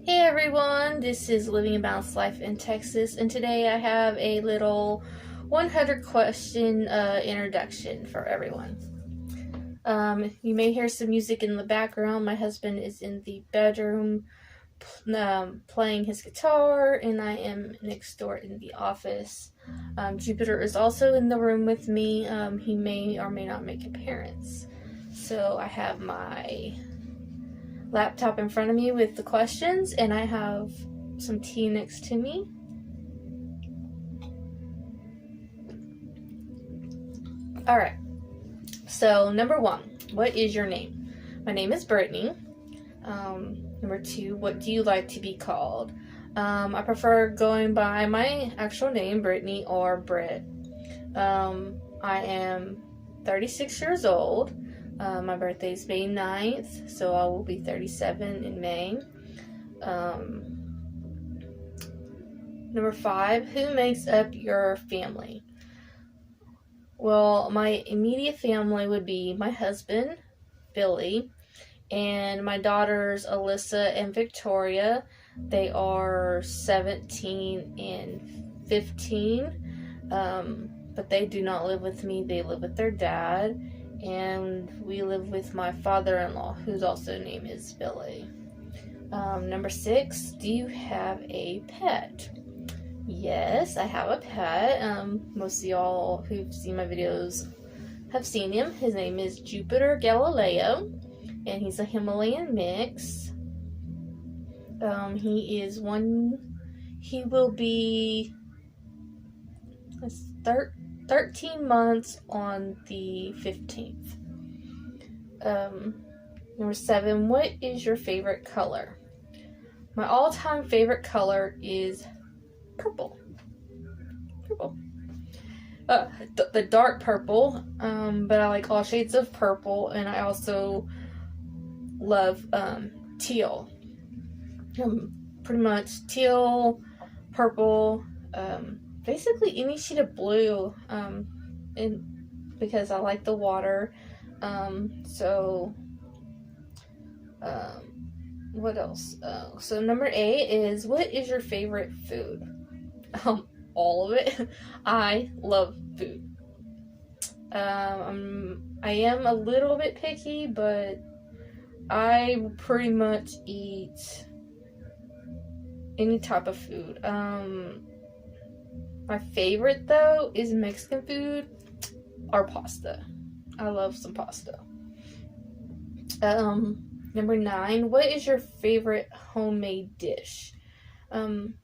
Hey everyone, this is Living a Balanced Life in Texas, and today I have a little 100 question introduction for everyone. You may hear some music in the background. My husband is in the bedroom playing his guitar, and I am next door in the office. Jupiter is also in the room with me. He may or may not make an appearance. So I have my laptop in front of me with the questions, and I have some tea next to me. Alright, so number 1, what is your name? My name is Brittany. Number 2, what do you like to be called? I prefer going by my actual name, Brittany or Britt. I am 36 years old. My birthday is May 9th, so I will be 37 in May. Number 5, who makes up your family? Well, my immediate family would be my husband, Billy, and my daughters, Alyssa and Victoria. They are 17 and 15, but they do not live with me. They live with their dad. And we live with my father-in-law, whose also name is Billy. Number 6, do you have a pet? Yes, I have a pet. Most of y'all who've seen my videos have seen him. His name is Jupiter Galileo, and he's a Himalayan mix. He will be 13 months on the 15th. Number 7, what is your favorite color? My all-time favorite color is purple. The dark purple, but I like all shades of purple, and I also love teal. Pretty much teal, purple, basically any shade of blue, because I like the water. What else? So number 8 is, what is your favorite food? All of it. I love food. I am a little bit picky, but I pretty much eat any type of food. My favorite, though, is Mexican food or pasta. I love some pasta. Number 9, what is your favorite homemade dish? I'm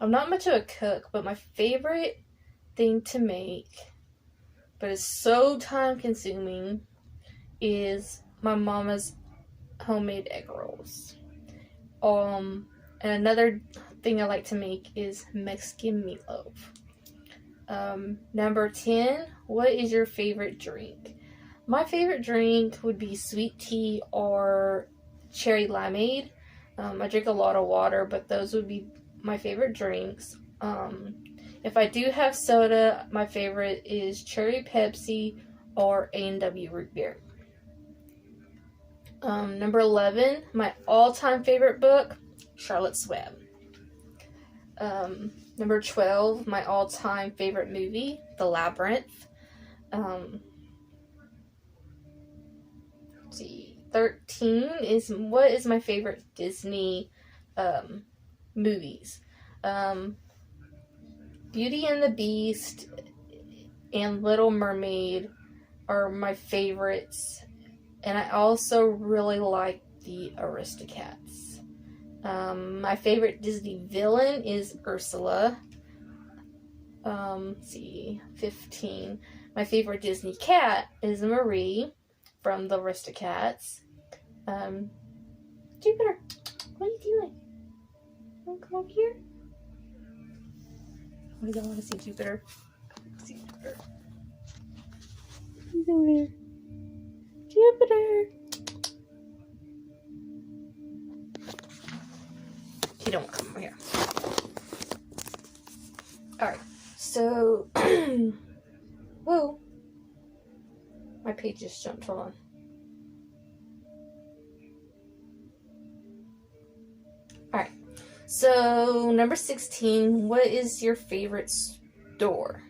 not much of a cook, but my favorite thing to make, but it's so time consuming, is my mama's homemade egg rolls. And another thing I like to make is Mexican meatloaf. Number 10, what is your favorite drink? My favorite drink would be sweet tea or cherry limeade. I drink a lot of water, but those would be my favorite drinks. If I do have soda, my favorite is cherry Pepsi or A&W root beer. Number 11, my all-time favorite book, Charlotte's Web. Number 12, my all-time favorite movie, The Labyrinth. 13 is, what is my favorite Disney movies? Beauty and the Beast and Little Mermaid are my favorites, and I also really like the Aristocats. My favorite Disney villain is Ursula. 15. My favorite Disney cat is Marie from the Aristocats. Jupiter, what are you doing? Want to come over here? What do y'all want to see, Jupiter? See Jupiter. He's over there. Jupiter! He don't want to come over here. Alright, so... Whoa. My page just jumped. Hold on. Alright, So, number 16, what is your favorite store?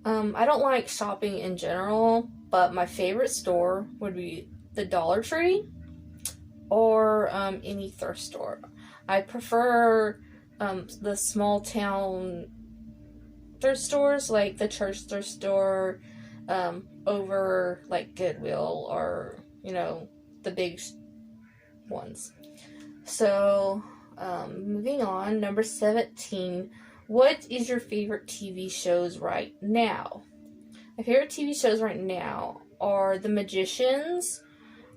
I don't like shopping in general, but my favorite store would be the Dollar Tree or any thrift store. I prefer the small town thrift stores, like the church thrift store, over like Goodwill or, the big ones. So, moving on, number 17. What is your favorite TV shows right now? My favorite TV shows right now are The Magicians,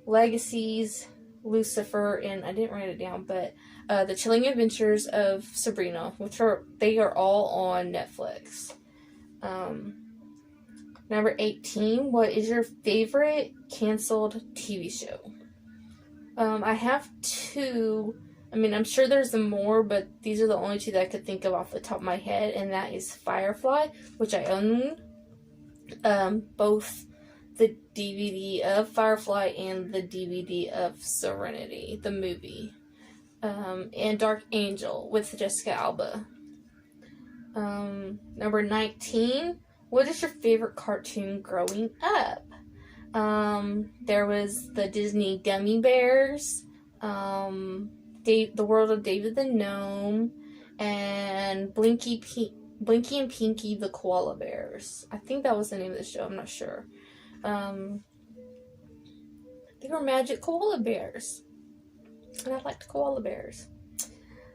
Legacies, Lucifer, and I didn't write it down, but The Chilling Adventures of Sabrina, they are all on Netflix. Number 18. What is your favorite canceled TV show? I have two. I mean, I'm sure there's more, but these are the only two that I could think of off the top of my head, and that is Firefly, which I own. Both the DVD of Firefly and the DVD of Serenity, the movie. And Dark Angel with Jessica Alba. Number 19. What is your favorite cartoon growing up? There was the Disney Gummy Bears, The World of David the Gnome, and Blinky and Pinky the Koala Bears. I think that was the name of the show. I'm not sure. They were magic koala bears, and I liked koala bears.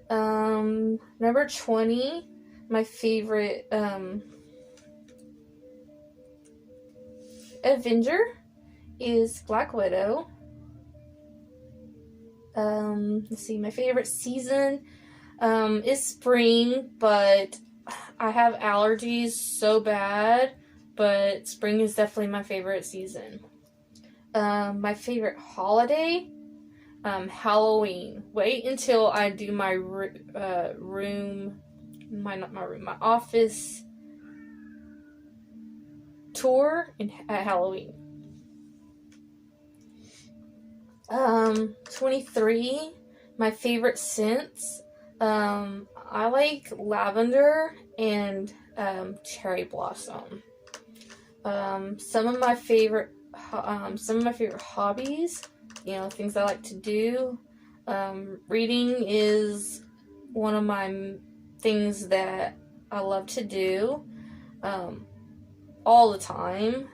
Number 20. My favorite Avenger is Black Widow. Let's see, my favorite season is spring, but I have allergies so bad, but spring is definitely my favorite season. My favorite holiday, Halloween. Wait until I do my my office tour at Halloween. 23. My favorite scents. I like lavender and cherry blossom. Some of my favorite hobbies, things I like to do. Reading is one of my things that I love to do all the time.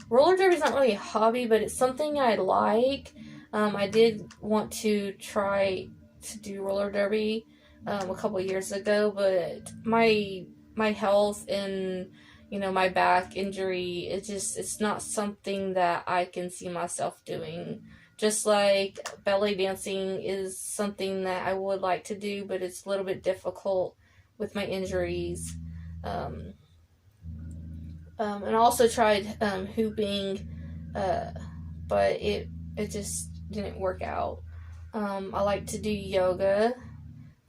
Roller derby is not really a hobby, but it's something I like. I did want to try to do roller derby a couple years ago, but my health and my back injury, it's not something that I can see myself doing. Just like ballet dancing is something that I would like to do, but it's a little bit difficult with my injuries. And I also tried hooping, but it just didn't work out. I like to do yoga.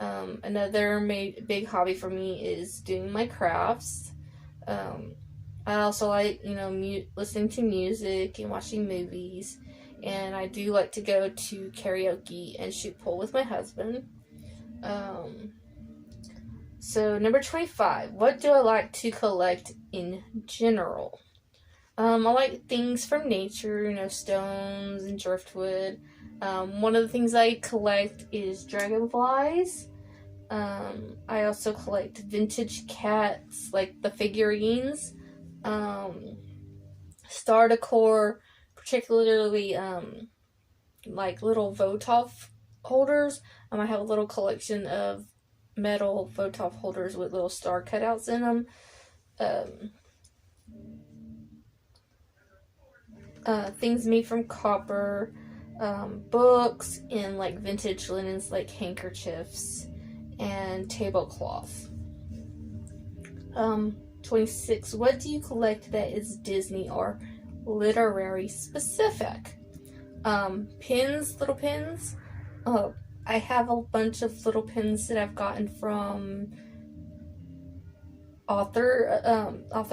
Another big hobby for me is doing my crafts. I also like, listening to music and watching movies. And I do like to go to karaoke and shoot pool with my husband. So number 25, what do I like to collect in general? I like things from nature, stones and driftwood. One of the things I collect is dragonflies. I also collect vintage cats, like the figurines, star decor, particularly like little Votov holders. I have a little collection of metal Votov holders with little star cutouts in them. Things made from copper, books, and like vintage linens like handkerchiefs and tablecloth. 26. What do you collect that is Disney or literary specific? Pins, little pins. I have a bunch of little pins that I've gotten from author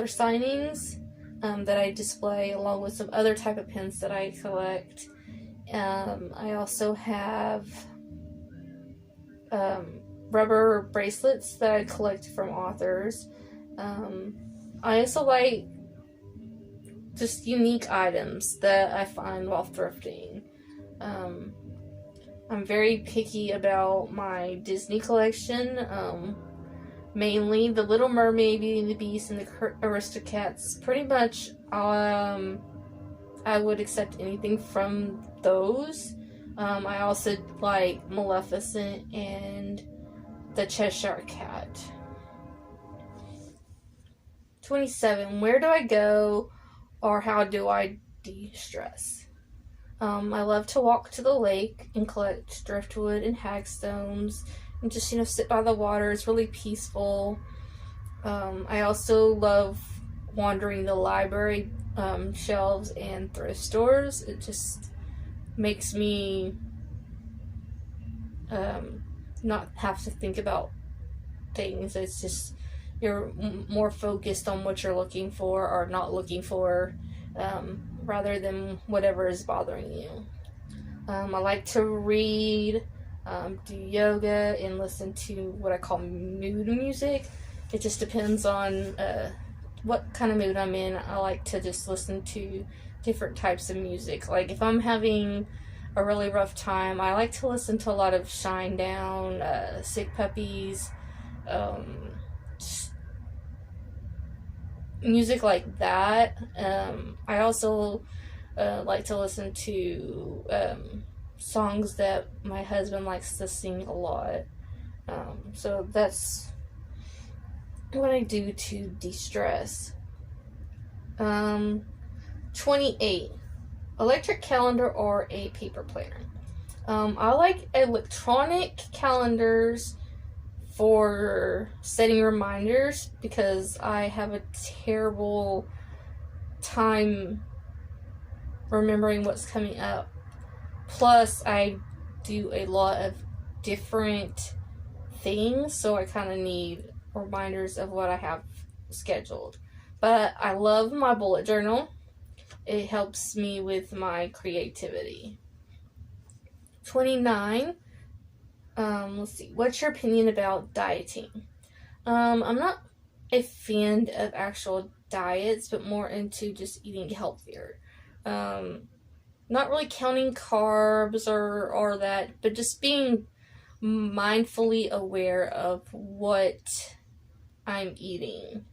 signings that I display, along with some other type of pins that I collect. I also have rubber bracelets that I collect from authors. I also like just unique items that I find while thrifting. I'm very picky about my Disney collection. Mainly The Little Mermaid, Beauty and the Beast, and the Aristocats. Pretty much, I would accept anything from those. I also like Maleficent and the Cheshire Cat. 27. Where do I go, or how do I de-stress? I love to walk to the lake and collect driftwood and hagstones and just, sit by the water. It's really peaceful. I also love wandering the library shelves and thrift stores. It just makes me not have to think about things. It's just you're more focused on what you're looking for or not looking for, rather than whatever is bothering you. I like to read, do yoga, and listen to what I call mood music. It just depends on what kind of mood I'm in. I like to just listen to different types of music. Like if I'm having a really rough time, I like to listen to a lot of Shinedown, Sick Puppies, music like that. I also like to listen to songs that my husband likes to sing a lot. So that's what I do to de-stress. 28. Electric calendar or a paper planner. I like electronic calendars for setting reminders because I have a terrible time remembering what's coming up. Plus, I do a lot of different things, so I kind of need reminders of what I have scheduled. But I love my bullet journal. It helps me with my creativity. 29. Let's see. What's your opinion about dieting? I'm not a fan of actual diets, but more into just eating healthier. Not really counting carbs or that, but just being mindfully aware of what I'm eating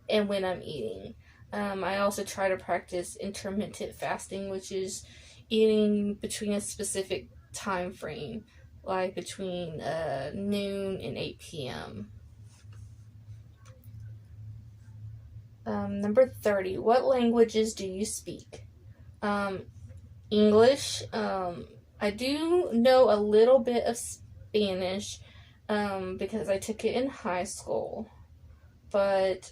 and when I'm eating. I also try to practice intermittent fasting, which is eating between a specific time frame, like between noon and 8 p.m. Number 30. What languages do you speak? English. I do know a little bit of Spanish because I took it in high school, but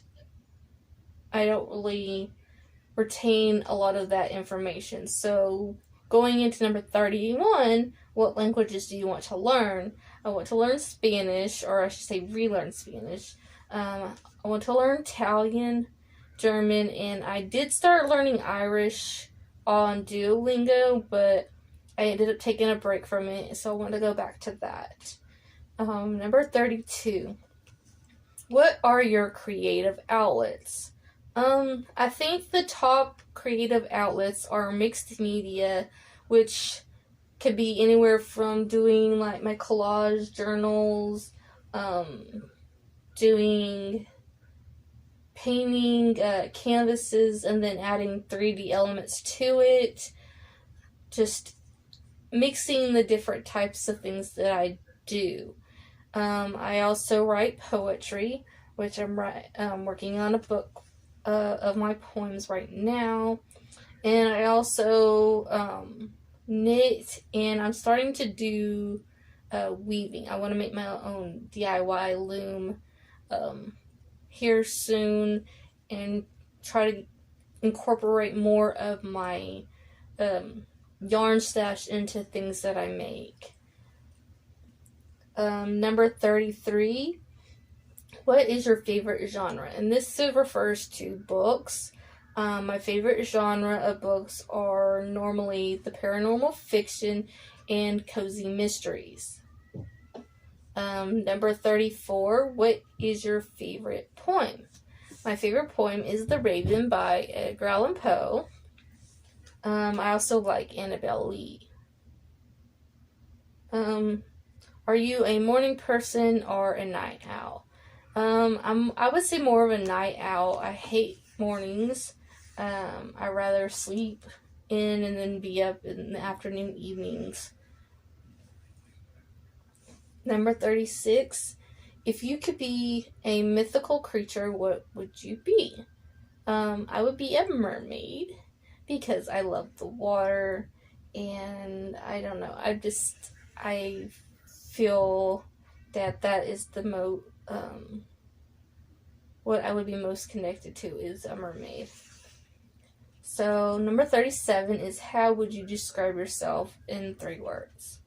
I don't really retain a lot of that information. So going into number 31, what languages do you want to learn? I want to learn Spanish, or I should say relearn Spanish. I want to learn Italian, German, and I did start learning Irish on Duolingo, but I ended up taking a break from it, so I want to go back to that. Number 32. What are your creative outlets? I think the top creative outlets are mixed media, which could be anywhere from doing like my collage journals, doing painting canvases and then adding 3D elements to it, just mixing the different types of things that I do. I also write poetry, which I'm working on a book of my poems right now, and I also knit, and I'm starting to do weaving. I want to make my own DIY loom here soon and try to incorporate more of my yarn stash into things that I make. Number 33. What is your favorite genre? And this refers to books. My favorite genre of books are normally the paranormal fiction and cozy mysteries. Number 34, what is your favorite poem? My favorite poem is The Raven by Edgar Allan Poe. I also like Annabelle Lee. Are you a morning person or a night owl? I would say more of a night owl. I hate mornings. I rather sleep in and then be up in the afternoon, evenings. Number 36. If you could be a mythical creature, what would you be? I would be a mermaid because I love the water, and I don't know. I feel that is the what I would be most connected to is a mermaid. So number 37 is, how would you describe yourself in 3 words?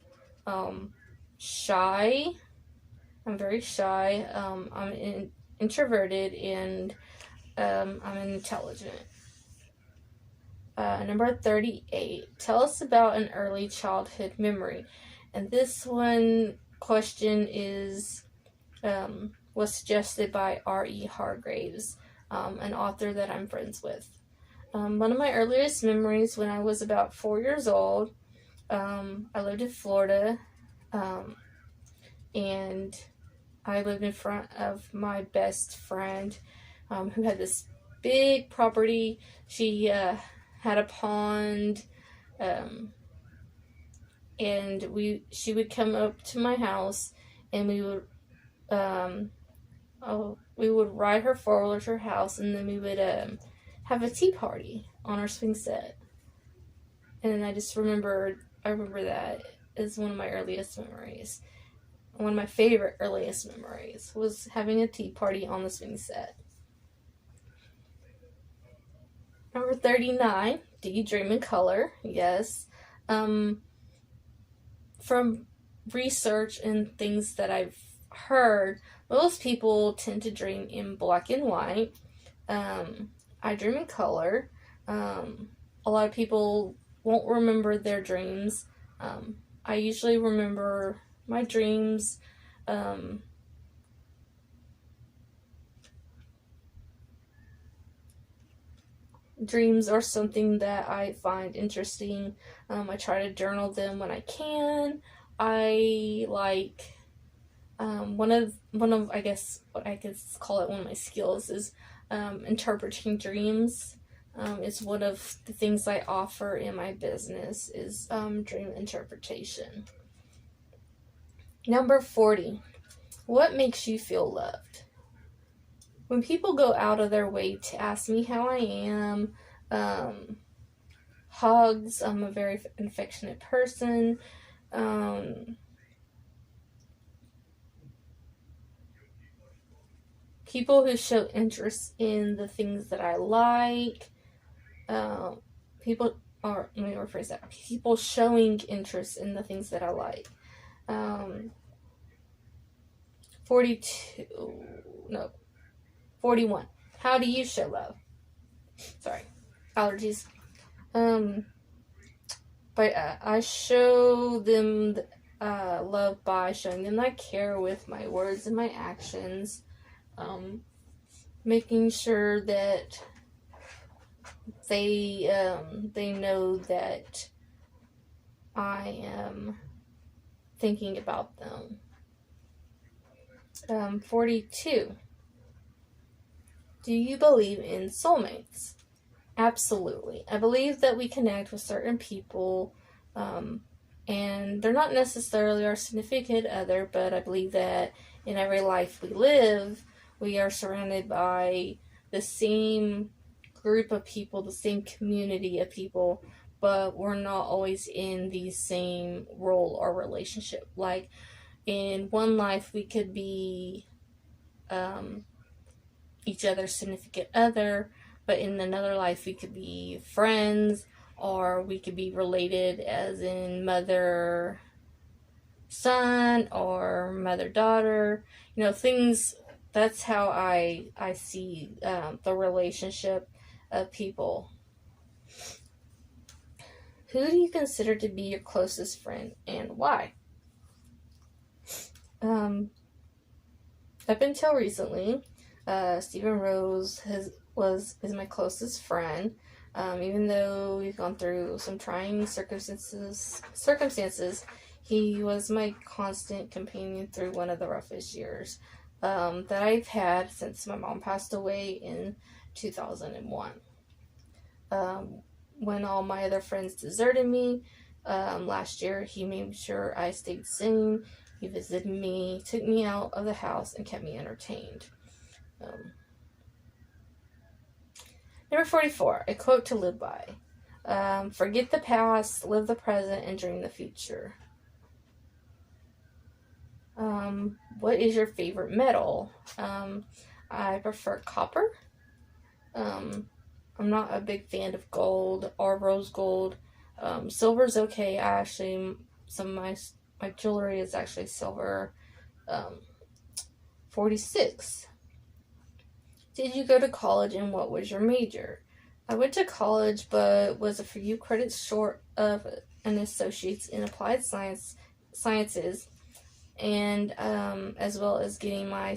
Shy. I'm very shy. I'm introverted, and I'm intelligent. Number 38. Tell us about an early childhood memory. And this one question was suggested by R.E. Hargraves, an author that I'm friends with. One of my earliest memories, when I was about 4 years old, I lived in Florida, and I lived in front of my best friend, who had this big property. She had a pond, and she would come up to my house, and we would ride her forward to her house, and then we would have a tea party on our swing set. And I remember that as one of my earliest memories. One of my favorite earliest memories was having a tea party on the swing set. Number 39, do you dream in color? Yes. From research and things that I've heard, most people tend to dream in black and white. I dream in color. A lot of people won't remember their dreams. I usually remember my dreams. Dreams are something that I find interesting. I try to journal them when I can. I like one of I guess what I could call it, one of my skills is interpreting dreams. It's one of the things I offer in my business is dream interpretation. Number 40. What makes you feel loved? When people go out of their way to ask me how I am, hugs, I'm a very affectionate person. People who show interest in the things that I like. Let me rephrase that. People showing interest in the things that I like. 41. How do you show love? Sorry, allergies. But I show them love by showing them I care with my words and my actions. Making sure that they know that I am thinking about them. 42. Do you believe in soulmates? Absolutely. I believe that we connect with certain people, and they're not necessarily our significant other, but I believe that in every life we live, we are surrounded by the same group of people, the same community of people, but we're not always in the same role or relationship. Like, in one life, we could be each other's significant other, but in another life, we could be friends, or we could be related as in mother-son or mother-daughter. Things. That's how I see the relationship of people. Who do you consider to be your closest friend and why? Up until recently, Stephen Rose is my closest friend. Even though we've gone through some trying circumstances, he was my constant companion through one of the roughest years that I've had since my mom passed away in 2001. When all my other friends deserted me last year, he made sure I stayed sane. He visited me, took me out of the house, and kept me entertained. Number 44, a quote to live by. Forget the past, live the present, and dream the future. What is your favorite metal? I prefer copper. I'm not a big fan of gold or rose gold. Silver's okay. Some of my jewelry is actually silver. 46. Did you go to college and what was your major? I went to college but was a few credits short of an associate's in applied sciences and as well as getting my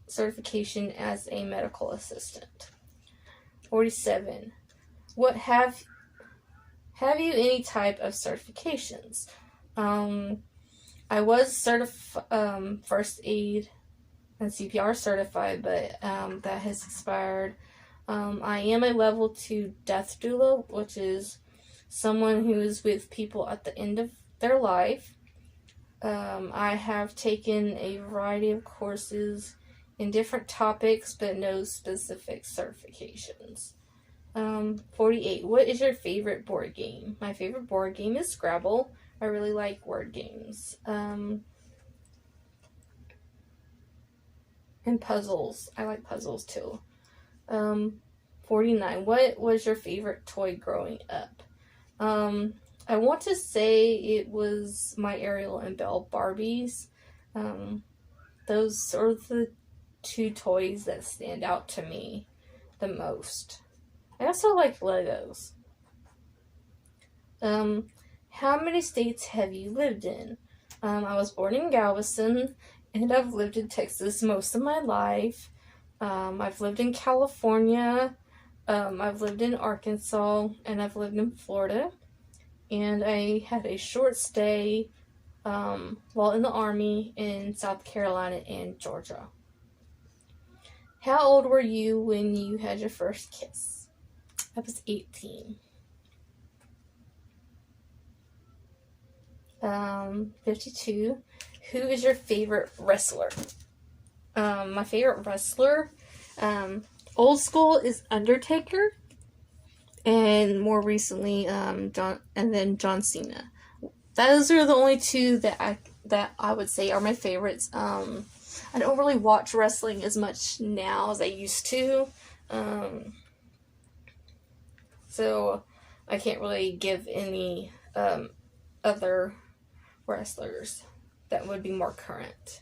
certification as a medical assistant. 47. What have you any type of certifications? I was first aid and CPR certified, but that has expired. I am a level 2 death doula, which is someone who is with people at the end of their life. I have taken a variety of courses in different topics, but no specific certifications. 48. What is your favorite board game? My favorite board game is Scrabble. I really like word games. And puzzles. I like puzzles too. 49. What was your favorite toy growing up? I want to say it was my Ariel and Belle Barbies. Those are the two toys that stand out to me the most. I also like Legos. How many states have you lived in? I was born in Galveston, and I've lived in Texas most of my life. I've lived in California, I've lived in Arkansas, and I've lived in Florida. And I had a short stay while in the Army in South Carolina and Georgia. How old were you when you had your first kiss? I was 18. 52. Who is your favorite wrestler? My favorite wrestler, old school, is Undertaker, and more recently, John Cena. Those are the only two that I would say are my favorites. I don't really watch wrestling as much now as I used to, so I can't really give any other wrestlers that would be more current.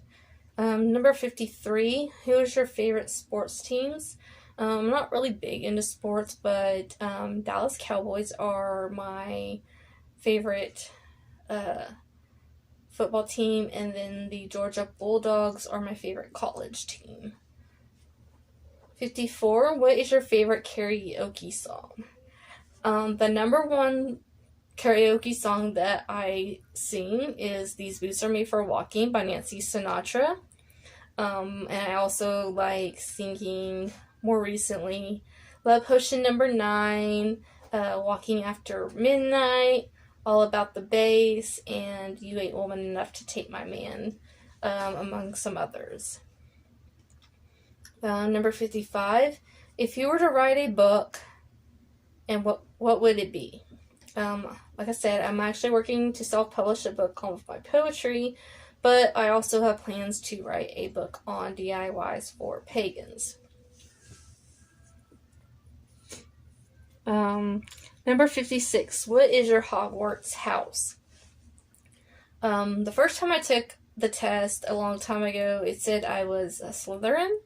Number 53, who is your favorite sports teams? I'm not really big into sports, but Dallas Cowboys are my favorite football team, and then the Georgia Bulldogs are my favorite college team. 54, what is your favorite karaoke song? The number one karaoke song that I sing is These Boots Are Made for Walking by Nancy Sinatra. And I also like singing, more recently, Love Potion number 9, Walking After Midnight, All About the Bass, and You Ain't Woman Enough to Take My Man, among some others. Number 55, if you were to write a book, and what would it be? Like I said, I'm actually working to self-publish a book on my poetry, but I also have plans to write a book on DIYs for pagans. Number 56, what is your Hogwarts house? The first time I took the test a long time ago, it said I was a Slytherin.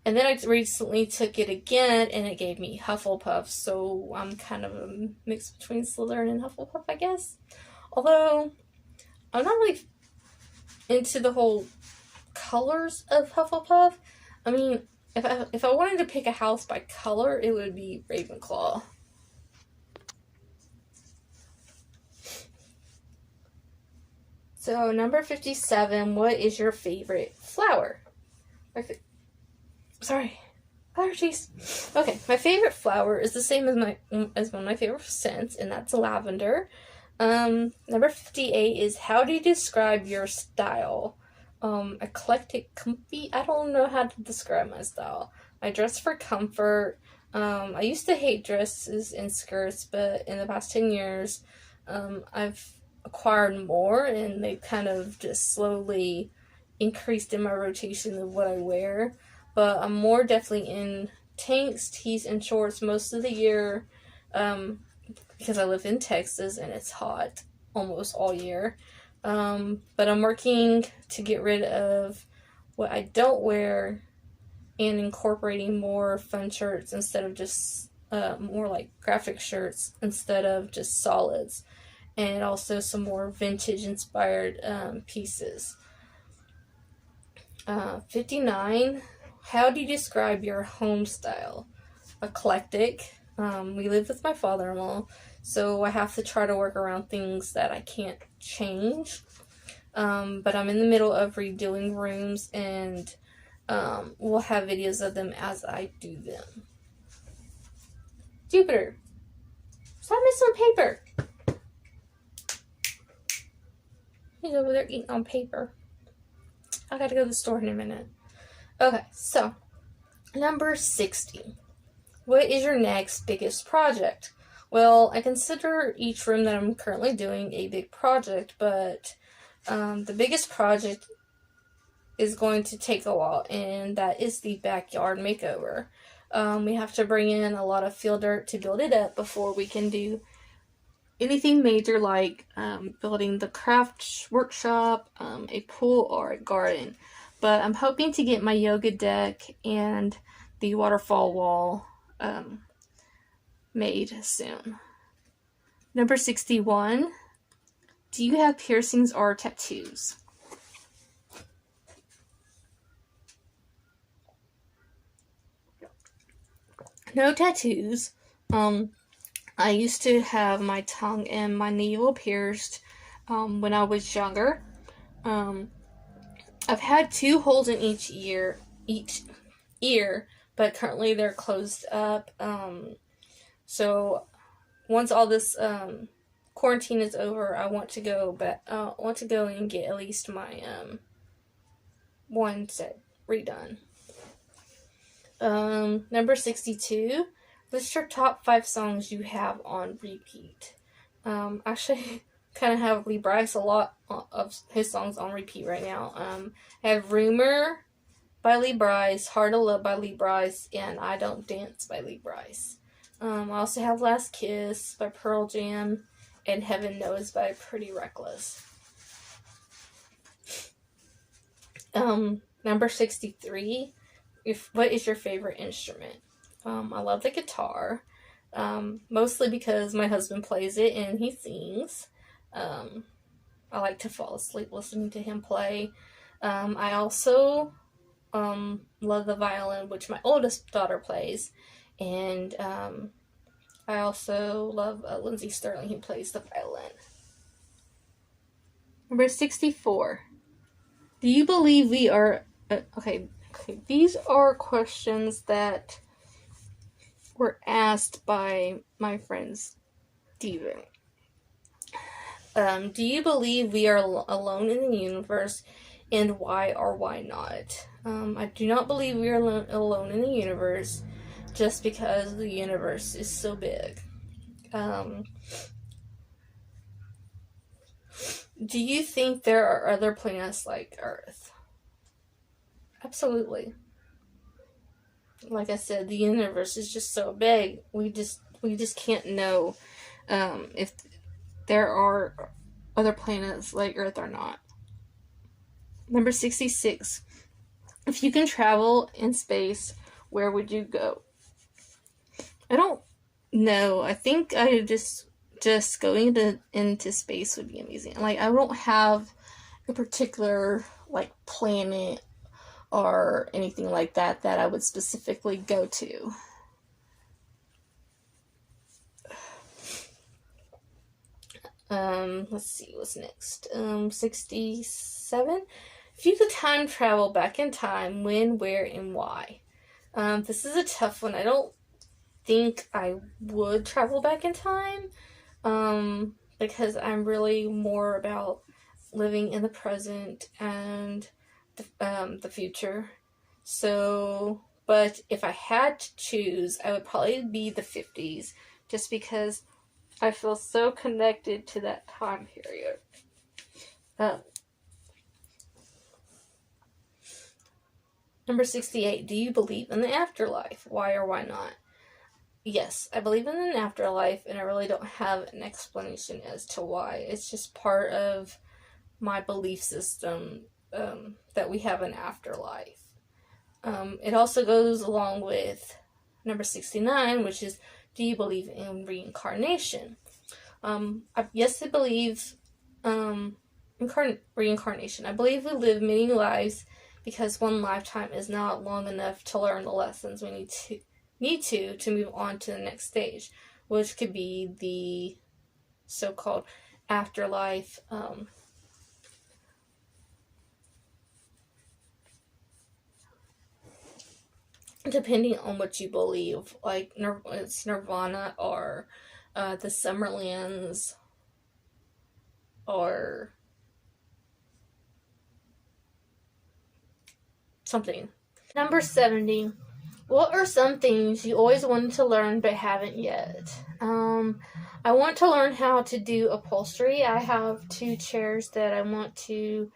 And then I recently took it again, and it gave me Hufflepuff, so I'm kind of a mix between Slytherin and Hufflepuff, I guess. Although, I'm not really into the whole colors of Hufflepuff. I mean, if I wanted to pick a house by color, it would be Ravenclaw. So, number 57, what is your favorite flower? Sorry, allergies. Okay, my favorite flower is the same as one of my favorite scents, and that's lavender. Number 58 is, how do you describe your style? Eclectic, comfy. I don't know how to describe my style. I dress for comfort. I used to hate dresses and skirts, but in the past 10 years, I've acquired more, and they've kind of just slowly increased in my rotation of what I wear. But I'm more definitely in tanks, tees, and shorts most of the year, because I live in Texas and it's hot almost all year. But I'm working to get rid of what I don't wear and incorporating more fun shirts instead of just more like graphic shirts instead of just solids, and also some more vintage inspired pieces. 59, how do you describe your home style? Eclectic. We live with my father-in-law, so I have to try to work around things that I can't change. But I'm in the middle of redoing rooms, and we'll have videos of them as I do them. Jupiter, stop messing on paper. He's over there eating on paper. I gotta go to the store in a minute. Okay, so number 60. What is your next biggest project? Well, I consider each room that I'm currently doing a big project, but the biggest project is going to take a while, and that is the backyard makeover. We have to bring in a lot of field dirt to build it up before we can do anything major like building the craft workshop, a pool, or a garden. But I'm hoping to get my yoga deck and the waterfall wall made soon. Number 61. Do you have piercings or tattoos? No tattoos. I used to have my tongue and my navel pierced when I was younger. I've had 2 holes in each ear, but currently they're closed up. So once all this quarantine is over, I want to go and get at least my one set redone. Number 62. List your top 5 songs you have on repeat. Actually, kind of have Lee Bryce a lot of his songs on repeat right now. I have Rumor by Lee Bryce, Hard to Love by Lee Bryce, and I Don't Dance by Lee Bryce. I also have Last Kiss by Pearl Jam and Heaven Knows by Pretty Reckless. Number 63. What is your favorite instrument? I love the guitar, mostly because my husband plays it and he sings. I like to fall asleep listening to him play. I also love the violin, which my oldest daughter plays, and I also love Lindsey Sterling, who plays the violin. Number 64. Do you believe we are... Okay, these are questions that were asked by my friend Steven. Do you believe we are alone in the universe, and why or why not? I do not believe we are alone in the universe, just because the universe is so big. Do you think there are other planets like Earth? Absolutely. Like I said, the universe is just so big. We just can't know if there are other planets like Earth or not. Number 66. If you can travel in space, where would you go? I don't know. I think I just going into space would be amazing. Like, I don't have a particular like planet or anything like that that I would specifically go to. Let's see what's next. 67. If you could time travel back in time, when, where, and why? This is a tough one. I don't think I would travel back in time, because I'm really more about living in the present and the future. So, but if I had to choose, I would probably be the 50s, just because I feel so connected to that time period. Number 68, do you believe in the afterlife? Why or why not? Yes, I believe in an afterlife, and I really don't have an explanation as to why. It's just part of my belief system, that we have an afterlife. It also goes along with number 69, which is, do you believe in reincarnation? Yes, I believe in reincarnation. I believe we live many lives because one lifetime is not long enough to learn the lessons we need to move on to the next stage, which could be the so-called afterlife. Depending on what you believe, like it's Nirvana or the Summerlands or something. Number 70. What are some things you always wanted to learn but haven't yet? I want to learn how to do upholstery. I have 2 chairs that I want to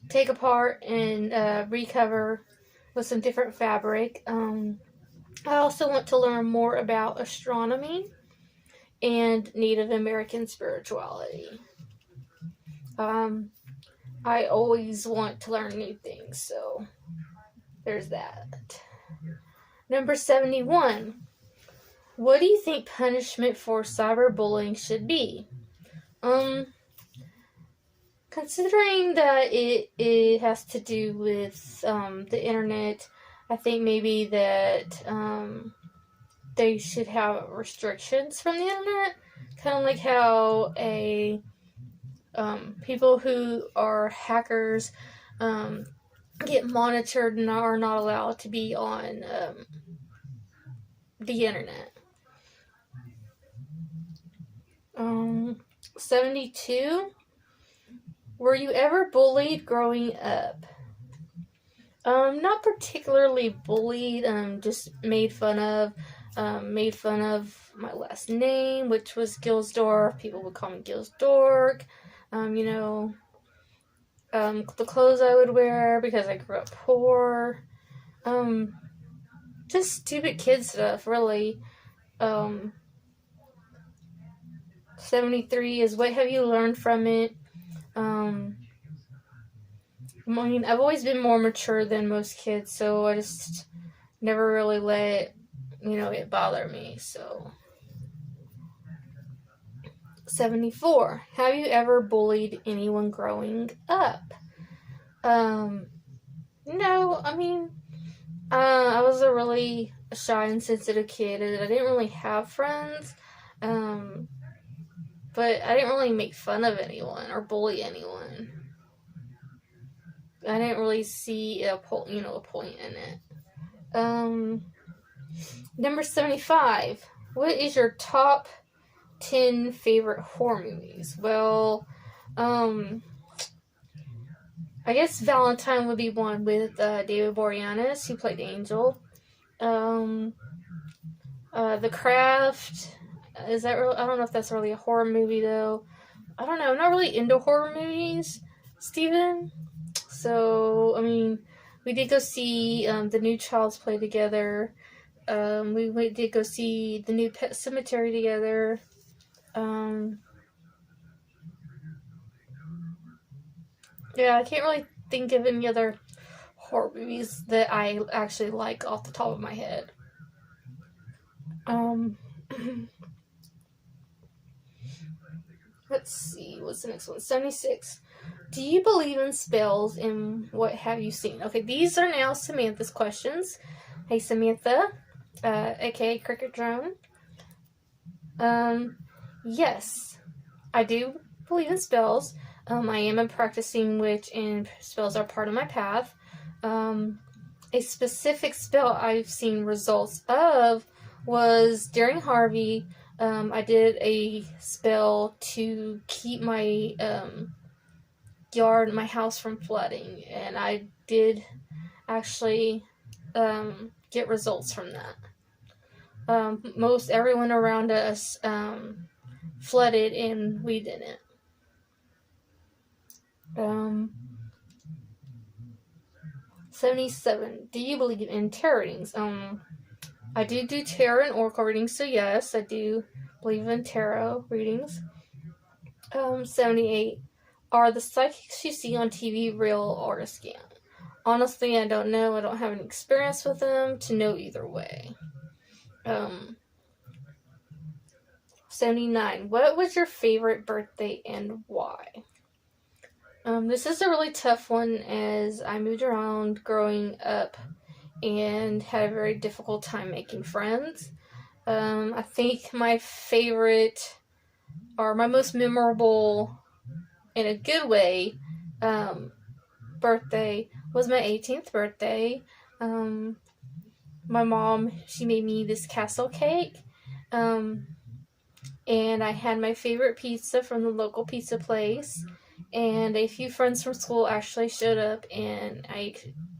take apart and recover with some different fabric. I also want to learn more about astronomy and Native American spirituality. I always want to learn new things, so there's that. Number 71. What do you think punishment for cyberbullying should be? Considering that it has to do with the internet, I think maybe that they should have restrictions from the internet, kind of like how people who are hackers get monitored and are not allowed to be on the internet. 72. Were you ever bullied growing up? Not particularly bullied, just made fun of. Made fun of my last name, which was Gilsdorf. People would call me Gilsdorf. The clothes I would wear because I grew up poor. Just stupid kid stuff, really. 73 is, what have you learned from it? I've always been more mature than most kids, so I just never really let, it bother me, so. 74. Have you ever bullied anyone growing up? No, I was a really shy and sensitive kid, and I didn't really have friends, but I didn't really make fun of anyone or bully anyone. I didn't really see a point in it. Number 75. What is your top 10 favorite horror movies? Well, I guess Valentine would be one with David Boreanaz, who played Angel. The Craft. Is that real? I don't know if that's really a horror movie, though. I don't know. I'm not really into horror movies, Steven. So, we did go see the new Child's Play together. We did go see the new Pet Cemetery together. Yeah, I can't really think of any other horror movies that I actually like off the top of my head. Let's see, what's the next one? 76. Do you believe in spells, and what have you seen? Okay, these are now Samantha's questions. Hey, Samantha, aka cricketdrone. Yes, I do believe in spells. I am a practicing witch, and spells are part of my path. A specific spell I've seen results of was during Harvey. I did a spell to keep my yard, my house from flooding, and I did actually get results from that. Most everyone around us flooded, and we didn't. 77. Do you believe in tarot readings? I do tarot and oracle readings, so yes, I do believe in tarot readings. 78. Are the psychics you see on TV real or a scam? Honestly, I don't know. I don't have any experience with them to know either way. 79. What was your favorite birthday and why? This is a really tough one, as I moved around growing up and had a very difficult time making friends. I think my favorite, or my most memorable, in a good way, birthday was my 18th birthday. My mom, she made me this castle cake, and I had my favorite pizza from the local pizza place, and a few friends from school actually showed up, and I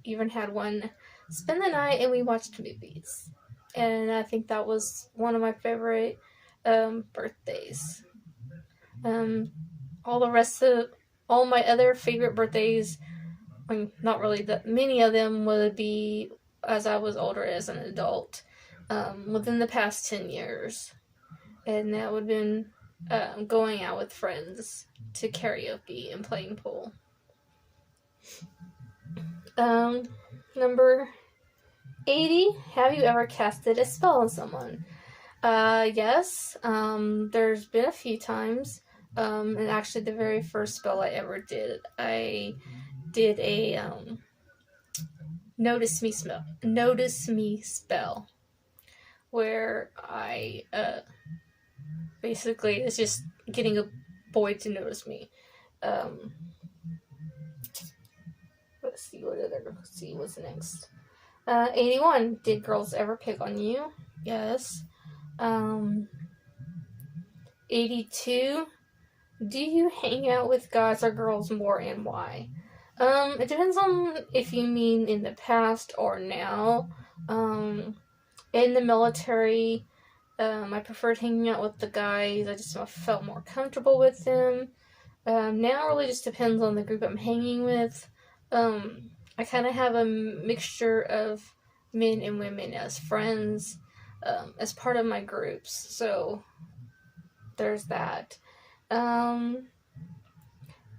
even had one spend the night, and we watched movies. And I think that was one of my favorite birthdays. All my other favorite birthdays, not really that many of them, would be as I was older, as an adult, within the past 10 years. And that would have been going out with friends to karaoke and playing pool. Number 80. Have you ever casted a spell on someone? Yes. There's been a few times. And actually the very first spell I ever did, I did a notice me spell, where I basically it's just getting a boy to notice me. Let's see what's next. 81. Did girls ever pick on you? Yes. 82. Do you hang out with guys or girls more, and why? It depends on if you mean in the past or now. In the military, I preferred hanging out with the guys. I just felt more comfortable with them. Now it really just depends on the group I'm hanging with. I kind of have a mixture of men and women as friends, as part of my groups. So there's that.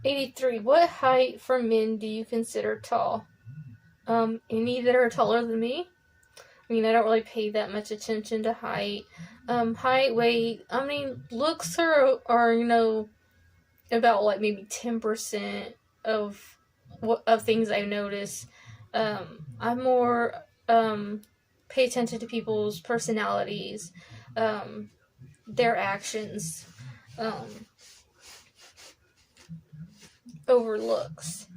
83. What height for men do you consider tall? Any that are taller than me. I mean, I don't really pay that much attention to height. Height, weight, looks are about like maybe 10% of things I notice. I more pay attention to people's personalities, their actions, over looks.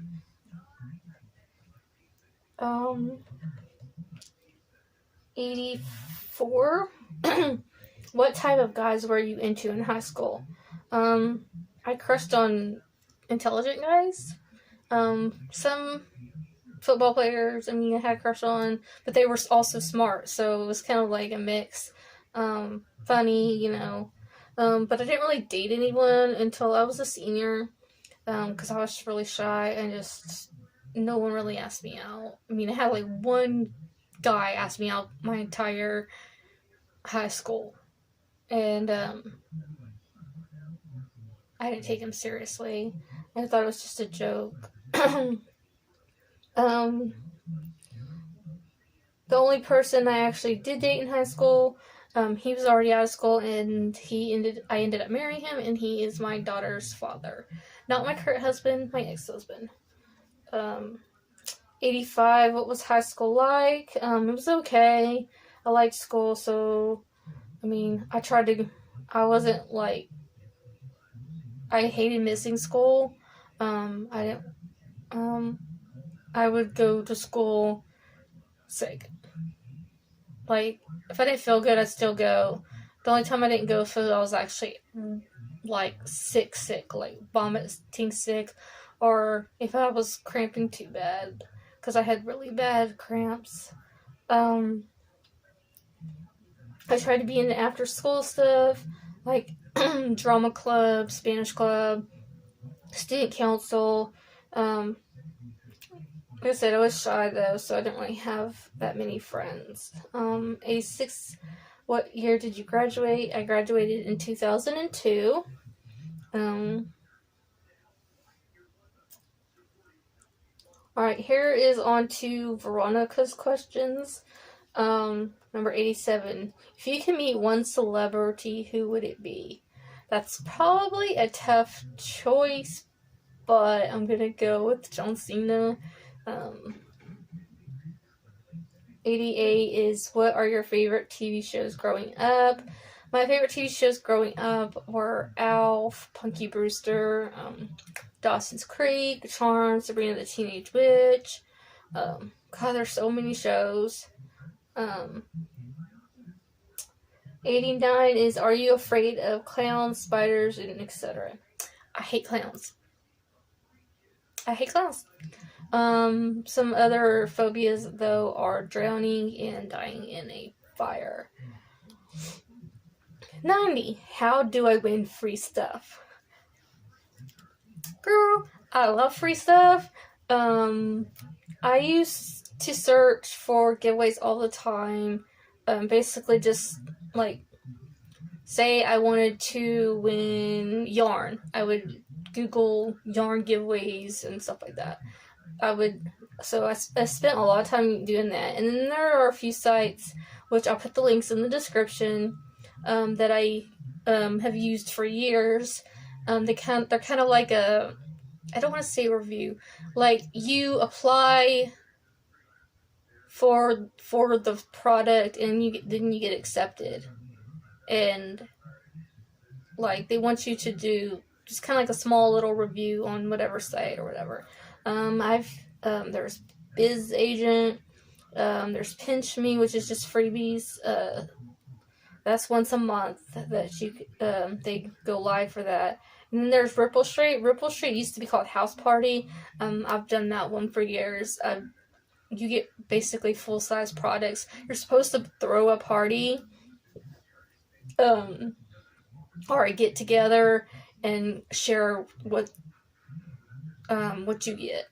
84. What type of guys were you into in high school? I crushed on intelligent guys. Some football players, I had a crush on, but they were also smart, so it was kind of like a mix. Funny, but I didn't really date anyone until I was a senior, because I was really shy, and just no one really asked me out. I had like one guy ask me out my entire high school, and I didn't take him seriously. I thought it was just a joke. The only person I actually did date in high school, he was already out of school, and I ended up marrying him, and he is my daughter's father. Not my current husband, my ex-husband. 85, what was high school like? It was okay. I liked school, so, I wasn't like, I hated missing school. I would go to school sick. Like, if I didn't feel good, I'd still go. The only time I didn't go was I was actually, like, sick, like, vomiting sick, or if I was cramping too bad, because I had really bad cramps. I tried to be in the after-school stuff, like, drama club, Spanish club, student council. Like I said, I was shy, though, so I didn't really have that many friends. 86, what year did you graduate? I graduated in 2002. Alright, here is on to Veronica's questions. Number 87. If you can meet one celebrity, who would it be? That's probably a tough choice, but I'm gonna go with John Cena. 88 is, what are your favorite TV shows growing up? My favorite TV shows growing up were Alf, Punky Brewster, Dawson's Creek, Charmed, Sabrina the Teenage Witch. God, there's so many shows. 89 is, are you afraid of clowns, spiders, and etc.? I hate clowns. Some other phobias, though, are drowning and dying in a fire. 90. How do I win free stuff? Girl, I love free stuff. I used to search for giveaways all the time. Basically just, like, say I wanted to win yarn. I would Google yarn giveaways and stuff like that. I spent a lot of time doing that. And then there are a few sites, which I'll put the links in the description, that I have used for years. They're kind of like I don't want to say review. Like, you apply for the product, and then you get accepted. And, like, they want you to do just kind of like a small little review on whatever site or whatever. There's Biz Agent, there's Pinch Me, which is just freebies. That's once a month that they go live for that. And then there's Ripple Street. Ripple Street used to be called House Party. I've done that one for years. You get basically full-size products. You're supposed to throw a party, or a get-together, and share what you get.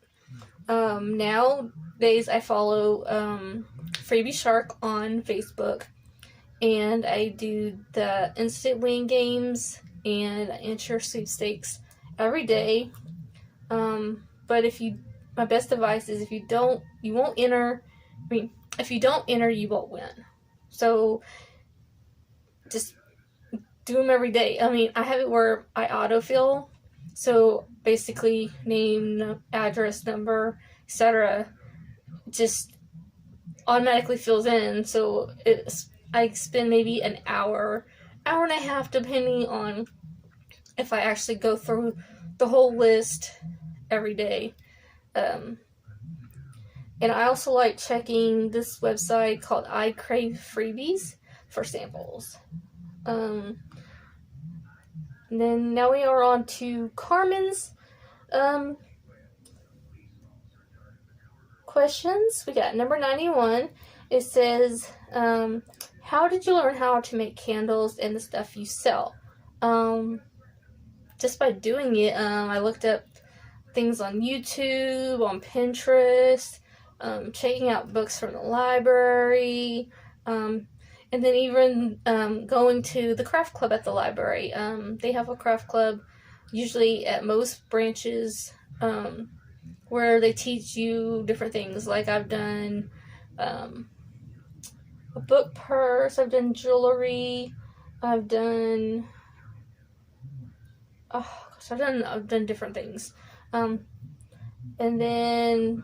Nowadays, I follow Freebie Shark on Facebook, and I do the instant win games and enter sweepstakes every day. But my best advice is if you don't enter, you won't win. So just do them every day. I have it where I autofill. So basically, name, address, number, etc. just automatically fills in. So I spend maybe an hour and a half, depending on if I actually go through the whole list every day. And I also like checking this website called I Crave Freebies for samples. And then now we are on to Carmen's questions. We got number 91. It says, how did you learn how to make candles and the stuff you sell? Just by doing it. I looked up things on YouTube, on Pinterest, checking out books from the library, and then even going to the craft club at the library. They have a craft club, usually at most branches. where they teach you different things. Like I've done a book purse, I've done jewelry, I've done I've done different things. And then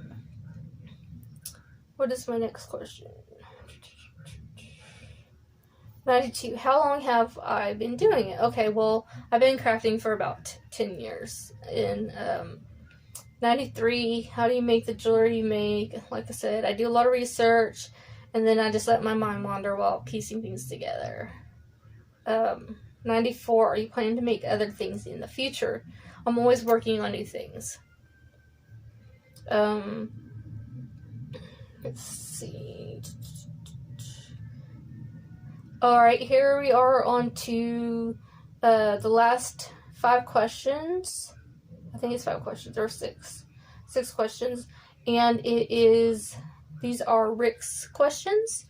what is my next question? 92. How long have I been doing it? Okay, well, I've been crafting for about 10 years. In 93, how do you make the jewelry you make? Like I said, I do a lot of research, and then I just let my mind wander while piecing things together. 94, are you planning to make other things in the future? I'm always working on new things. Let's see. Alright, here we are on to the last 5 questions. I think it's 5 questions, or 6. 6 questions. And these are Rick's questions.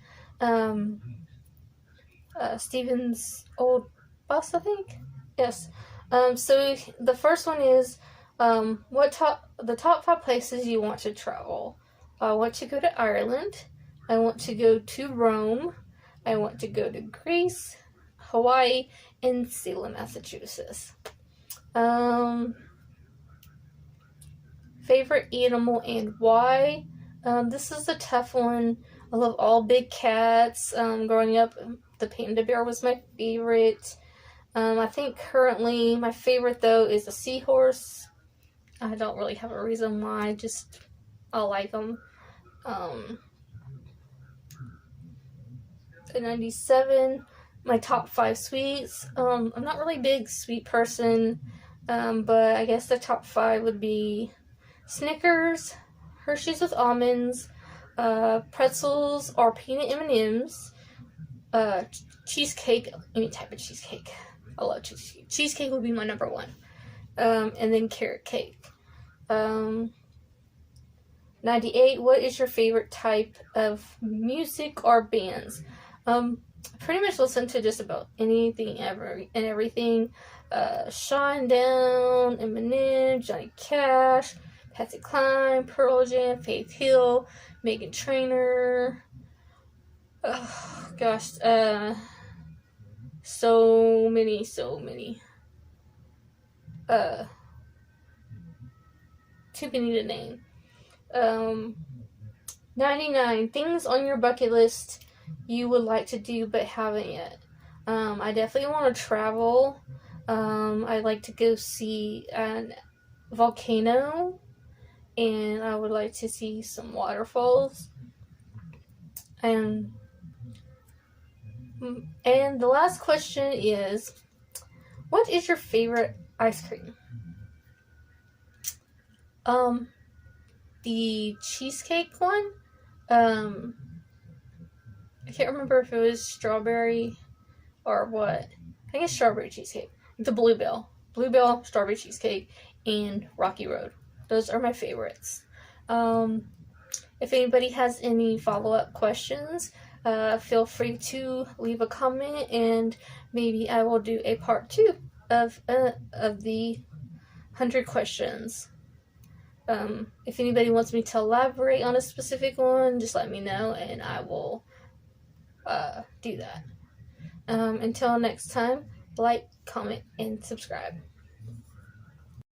Steven's old boss, I think? Yes. So the first one is, the top 5 places you want to travel. I want to go to Ireland. I want to go to Rome. I want to go to Greece, Hawaii, and Salem, Massachusetts. Favorite animal and why? This is a tough one. I love all big cats. Growing up, the panda bear was my favorite. I think currently my favorite, though, is a seahorse. I don't really have a reason why, just I like them. 97, my top 5 sweets. I'm not really a big sweet person, but I guess the top 5 would be Snickers, Hershey's with almonds, pretzels or peanut M&Ms, cheesecake, any type of cheesecake. I love cheesecake. Cheesecake would be my number 1. And then carrot cake. 98, what is your favorite type of music or bands? I pretty much listen to just about anything and everything. Shinedown, Eminem, Johnny Cash, Patsy Cline, Pearl Jam, Faith Hill, Meghan Trainor. Oh gosh, so many. Too many to name. 99, things on your bucket list you would like to do but haven't yet. I definitely want to travel. I'd like to go see a volcano, and I would like to see some waterfalls. And the last question is, what is your favorite ice cream? The cheesecake one. I can't remember if it was strawberry or what. I think it's strawberry cheesecake. The Bluebell, strawberry cheesecake, and Rocky Road. Those are my favorites. If anybody has any follow-up questions, feel free to leave a comment, and maybe I will do a part 2 of the 100 questions. If anybody wants me to elaborate on a specific one, just let me know, and I will do that. Until next time, like, comment, and subscribe.